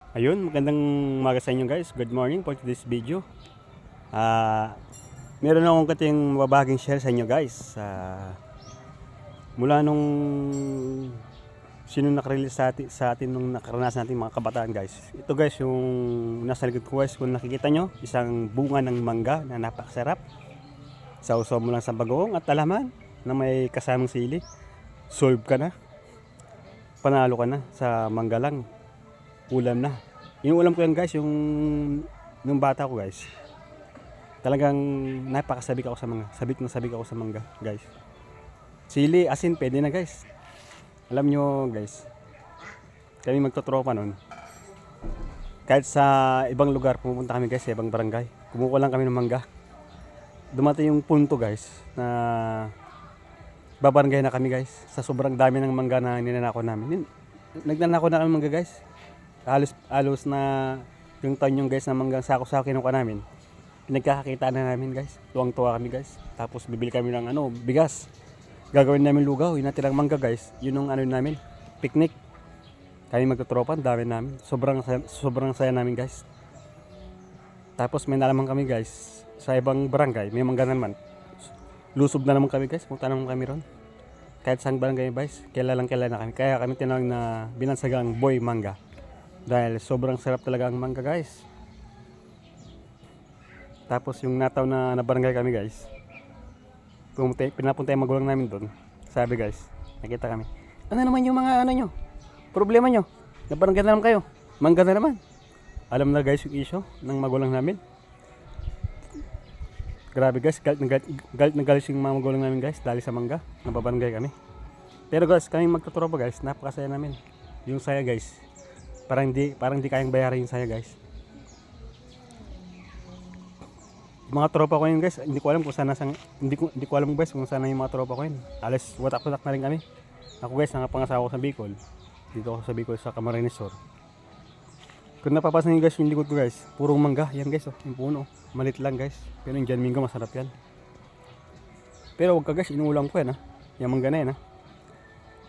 Ayun, magandang umaga sa inyo guys. Good morning for this video. Ah, Meron akong kating mababaging share sa inyo guys. Mula nung sino nakarelease sa atin nung nakaranasan natin mga kabataan guys. Ito guys yung nasa likod ko guys, kung nakikita nyo, isang bunga ng mangga na napakasarap. Sausaw mo lang sa bagoong at alaman na may kasamang sili. Solve ka na. Panalo ka na sa mangga lang. Ulam na. Yung ulam ko yan guys, yung nung bata ko guys. Talagang napakasabik ako sa mangga. Sabik ako sa mangga guys. Sili, asin, pwede na guys. Alam nyo guys, kami magtotropa nun. Kahit sa ibang lugar, pumunta kami guys sa ibang barangay. Kumukuha lang kami ng mangga. Dumating yung punto guys na babarangay na kami guys. Sa sobrang dami ng mangga na ninanako namin. Nagnanako na kami mangga guys. Halos na yung taon yung guys na manggang sako-sako kinuha namin. Pinagkakakita na namin guys. Tuwang-tuwa kami guys. Tapos bibili kami ng bigas. Gagawin namin lugaw, yung natirang mangga guys. Yun yung namin, picnic. Kami magtutropa, dami namin. Sobrang saya namin guys. Tapos may nalaman kami guys, sa ibang barangay, may mangga naman. Lusob na naman kami guys, punta naman kami ron. Kahit saan barangay guys, kilala na kami. Kaya kami tinawag na binansagang boy mangga. Dahil sobrang sarap talaga ang mangga guys. Tapos yung nataw na barangay kami guys, pinapunta yung magulang namin doon. Sabi guys, nakita kami, ano naman yung mga nyo, problema nyo, nabarangay na naman kayo, mangga na naman. Alam na guys yung issue ng magulang namin. Grabe guys, galit na galit yung mga magulang namin guys dahil sa mangga, nababarangay kami. Pero guys, kami magtutropa guys, napakasaya namin. Yung saya guys, parang di kayang bayaran yung saya guys. Mga tropa ko yun guys, hindi ko alam kung sana hindi ko alam guys kung sana yung mga tropa ko yun. Alas watak-watak na rin kami. Ako guys, nangapangasawa ko sa Bicol. Dito ako sa Bicol sa Camarines Sur. Kung napapasan niyo guys yung likod ko guys, purong mangga yan guys, yung puno. Malit lang guys, pero yung Jan Mingo masarap yan. Pero wag ka guys, inuulam ko yan yung mangga na yan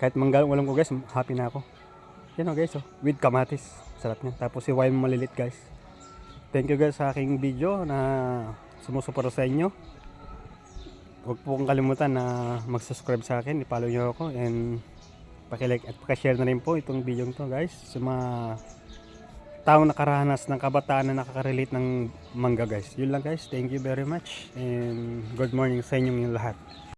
Kahit mangga ulam ko guys, happy na ako. Yan guys with kamatis, sarap niya. Tapos si wine malilit guys. Thank you guys sa aking video na sumusuporta sa inyo. Huwag po kong kalimutan na mag-subscribe sa akin, i-follow nyo ako, and paki-like at paki-share na rin po itong video to guys sa mga taong nakaranas ng kabataan na nakaka-relate ng mangga guys. Yun lang guys, thank you very much and good morning sa inyong lahat.